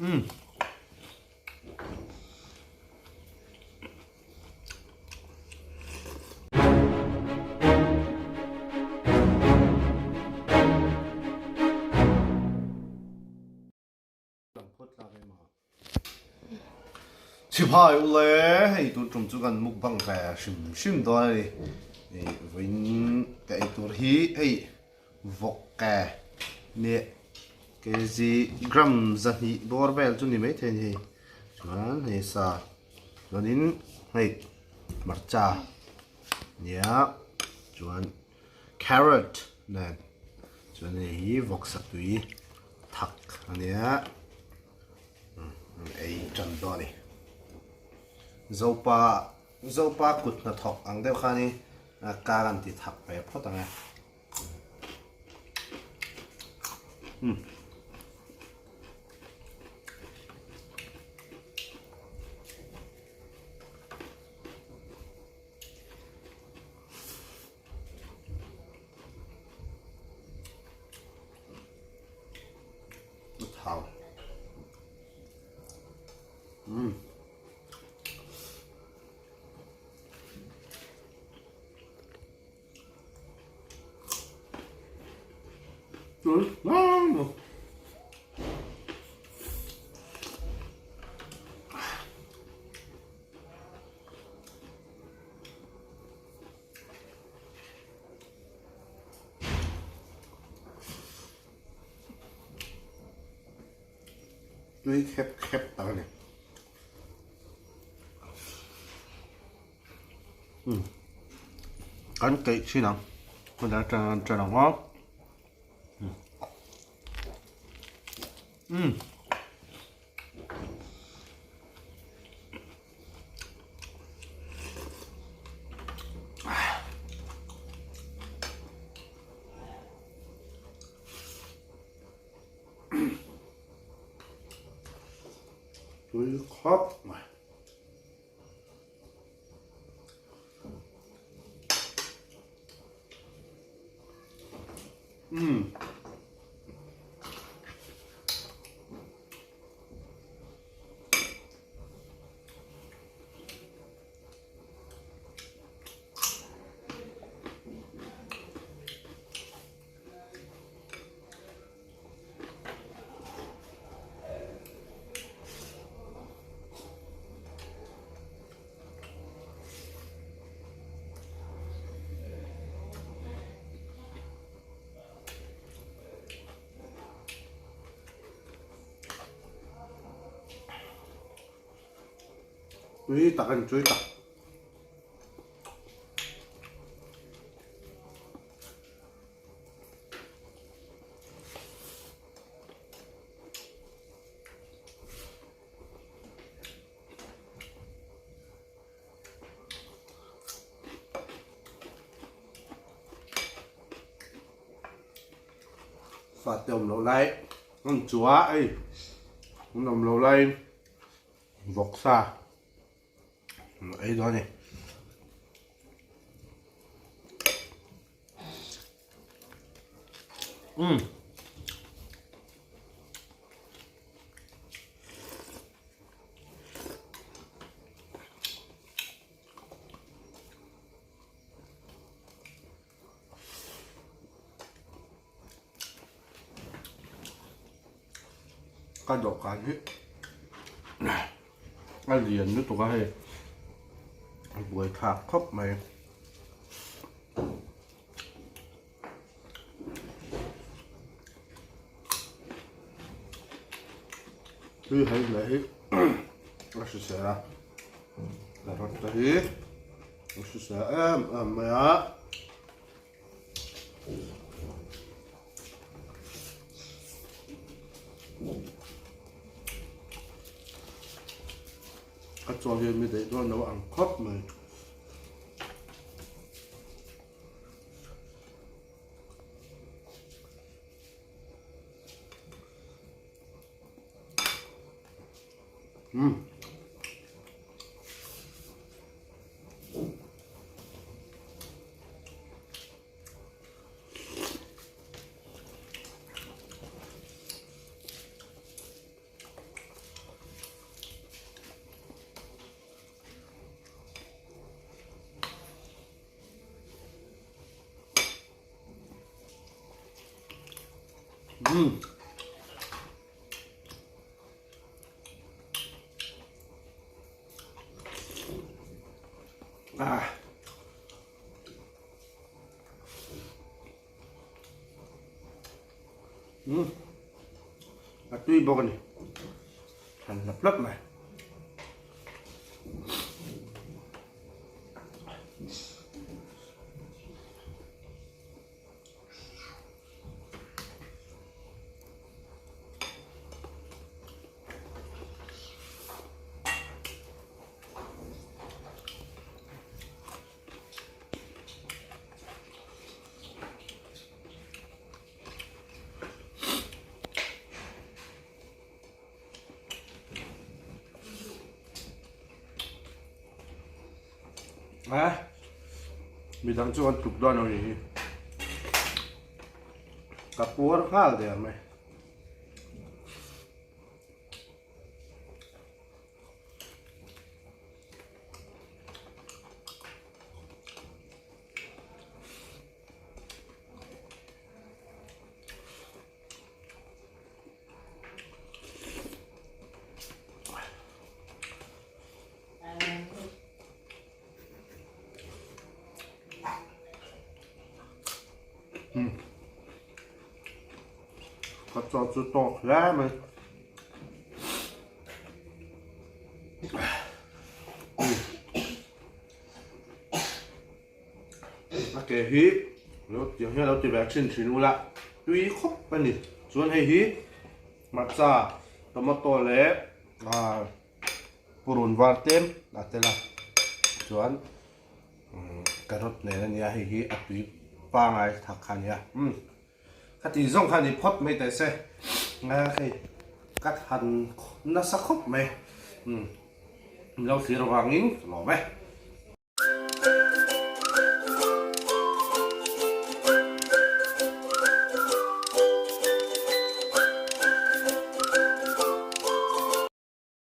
chỉ phải ule hay tụi chúng chú gần mukbang về sim đó này vinh cái tụi hi hay vọc cái nè cái gì gram ra hi doorbell chú này mấy thế này chuẩn hay sa rồi đến hay mặt trà nhé chuẩn carrot nè chuẩn này vọc sạch tùy thắc nè ấy chân đó này dâu pa cụt na thọc ăn đeo khani cá gan thì thọc về phốt à nghe thảo ngon tuy khép tao này cắn kỹ xí nào mình đã trà nào ngon túi khóp này túi tắc anh túi tắc phạt tôm lâu lại con chúa ấy con nằm lâu lại vọc xa ấy đó này cái đồ cá hết cái liền nước tụi cá hết buổi thạc khóc mày cứ hay lấy nó sẽ ra là rất đấy nó sẽ em mày á cái trò chơi mới để cho nấu ăn khóc mày tuy bò này thành lập lớp nàyมีทั้งส่วนถูกด้านนี้กับปัวข้าวเดียวไหมก็จะจุดตกแล้วมั้ยโอเคฮีแล้วเดี๋ยวเราจะแบกชิ้นๆละดูอีกครบไปนี่ส่วนให้ฮีมัทฉะโตมาโต้เล็บปูรุนวาร์เต็มนั่นแหละส่วนกระรดเนี่ยนี่ให้ฮีอัดวีป้าไงทักขันเนี่ยขัดที่ส่งขันที่พดไม่แต่เสง่ายคือกัดหันน่าสักครบไหมเราเสียระวังนิ้งหล่อไหม